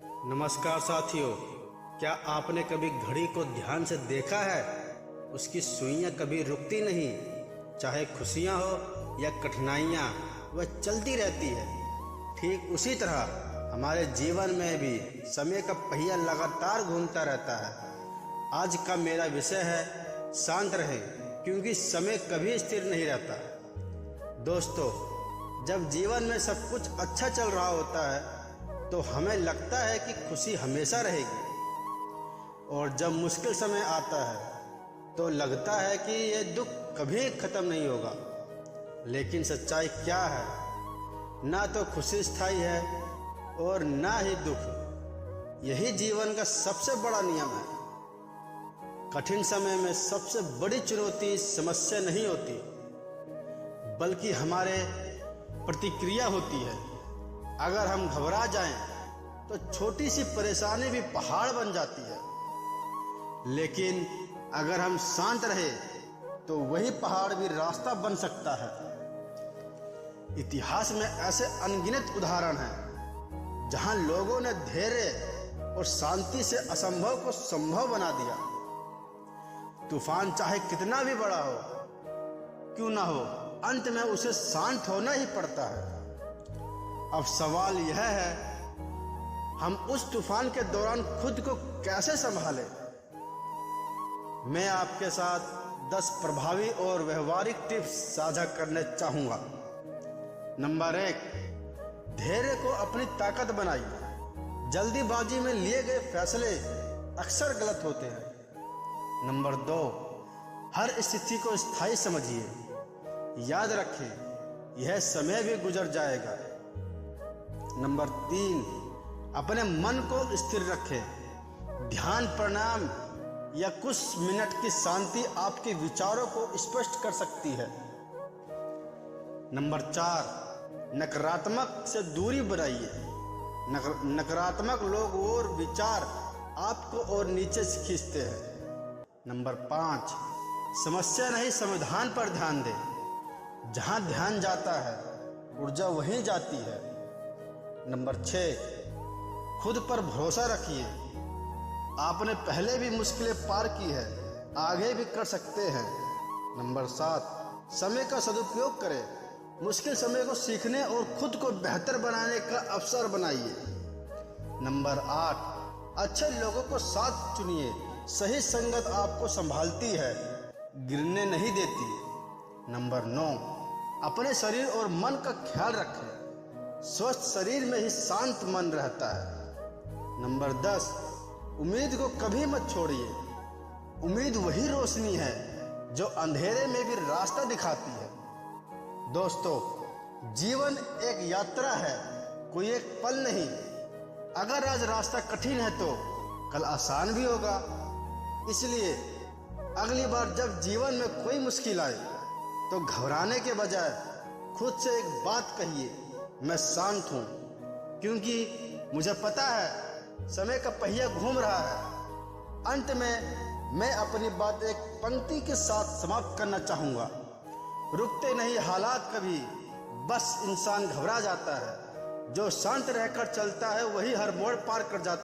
नमस्कार साथियों, क्या आपने कभी घड़ी को ध्यान से देखा है? उसकी सुइयां कभी रुकती नहीं। चाहे खुशियां हो या कठिनाइयां, वह चलती रहती है। ठीक उसी तरह हमारे जीवन में भी समय का पहिया लगातार घूमता रहता है। आज का मेरा विषय है शांत रहें, क्योंकि समय कभी स्थिर नहीं रहता। दोस्तों, जब जीवन में सब कुछ अच्छा चल रहा होता है तो हमें लगता है कि खुशी हमेशा रहेगी, और जब मुश्किल समय आता है तो लगता है कि ये दुख कभी खत्म नहीं होगा। लेकिन सच्चाई क्या है? ना तो खुशी स्थायी है और ना ही दुख। यही जीवन का सबसे बड़ा नियम है। कठिन समय में सबसे बड़ी चुनौती समस्या नहीं होती, बल्कि हमारे प्रतिक्रिया होती है। अगर हम घबरा जाएं तो छोटी सी परेशानी भी पहाड़ बन जाती है, लेकिन अगर हम शांत रहे तो वही पहाड़ भी रास्ता बन सकता है। इतिहास में ऐसे अनगिनत उदाहरण हैं जहां लोगों ने धैर्य और शांति से असंभव को संभव बना दिया। तूफान चाहे कितना भी बड़ा हो क्यों ना हो, अंत में उसे शांत होना ही पड़ता है। अब सवाल यह है, हम उस तूफान के दौरान खुद को कैसे संभालें? मैं आपके साथ 10 प्रभावी और व्यवहारिक टिप्स साझा करने चाहूँगा। नंबर 1, धैर्य को अपनी ताकत बनाइए। जल्दीबाजी में लिए गए फैसले अक्सर गलत होते हैं। नंबर 2, हर स्थिति को स्थायी समझिए। याद रखें, यह समय भी गुजर जाएगा। नंबर 3, अपने मन को स्थिर रखें। ध्यान, प्राणायाम या कुछ मिनट की शांति आपके विचारों को स्पष्ट कर सकती है। नंबर 4, नकारात्मक से दूरी बनाइए। नकारात्मक लोग और विचार आपको और नीचे से खींचते हैं। नंबर 5, समस्या नहीं समाधान पर ध्यान दें। जहां ध्यान जाता है ऊर्जा वहीं जाती है। नंबर 6, खुद पर भरोसा रखिए। आपने पहले भी मुश्किलें पार की है, आगे भी कर सकते हैं। नंबर 7, समय का सदुपयोग करें। मुश्किल समय को सीखने और खुद को बेहतर बनाने का अवसर बनाइए। नंबर 8, अच्छे लोगों को साथ चुनिए। सही संगत आपको संभालती है, गिरने नहीं देती। नंबर 9, अपने शरीर और मन का ख्याल रखें। स्वस्थ शरीर में ही शांत मन रहता है। नंबर 10, उम्मीद को कभी मत छोड़िए। उम्मीद वही रोशनी है जो अंधेरे में भी रास्ता दिखाती है। दोस्तों, जीवन एक यात्रा है, कोई एक पल नहीं। अगर आज रास्ता कठिन है तो कल आसान भी होगा। इसलिए अगली बार जब जीवन में कोई मुश्किल आए तो घबराने के बजाय खुद से एक बात कहिए, मैं शांत हूँ, क्योंकि मुझे पता है समय का पहिया घूम रहा है। अंत में मैं अपनी बात एक पंक्ति के साथ समाप्त करना चाहूँगा। रुकते नहीं हालात कभी, बस इंसान घबरा जाता है। जो शांत रहकर चलता है वही हर मोड़ पार कर जाता है।